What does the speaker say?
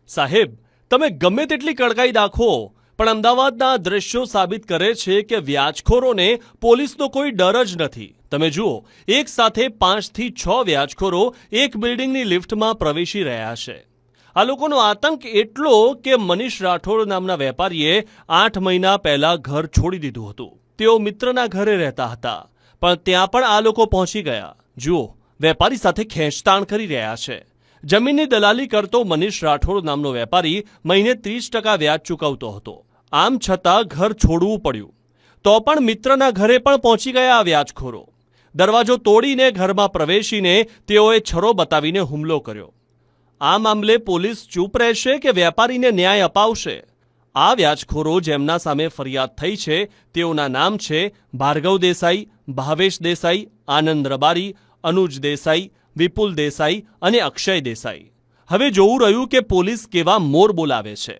સાહેબ, તમે ગમે તેટલી કડકાઈ દાખવો, પણ અમદાવાદના દ્રશ્યો સાબિત કરે છે કે વ્યાજખોરોને પોલીસનો કોઈ ડર જ નથી. તમે જુઓ, એક સાથે 5 થી 6 વ્યાજખોરો એક બિલ્ડિંગની લિફ્ટમાં પ્રવેશી રહ્યા છે. આ લોકોનો આતંક એટલો કે મનીષ રાઠોડ નામના વેપારીએ 8 મહિના પહેલા ઘર છોડી દીધું હતું. તેઓ મિત્રના ઘરે રહેતા હતા, પણ ત્યાં પણ આ લોકો પહોંચી ગયા. જુઓ, વેપારી સાથે ખેંચતાણ કરી રહ્યા છે. જમીનની દલાલી કરતો મનીષ રાઠોડ નામનો વેપારી મહિને 30% વ્યાજ ચૂકવતો હતો. આમ છતાં ઘર છોડવું પડ્યું. તો પણ મિત્રના ઘરે પણ પહોંચી ગયા આ વ્યાજખોરો. દરવાજો તોડીને ઘરમાં પ્રવેશીને તેઓએ છરો બતાવીને હુમલો કર્યો. આ મામલે પોલીસ ચૂપ રહેશે કે વેપારીને ન્યાય અપાવશે? આ વ્યાજખોરો જેમના સામે ફરિયાદ થઈ છે તેઓના નામ છે ભાર્ગવ દેસાઈ, ભાવેશ દેસાઈ, આનંદ રબારી, અનુજ દેસાઈ, વિપુલ દેસાઈ અને અક્ષય દેસાઈ. હવે જોવું રહ્યું કે પોલીસ કેવા મોર બોલાવે છે.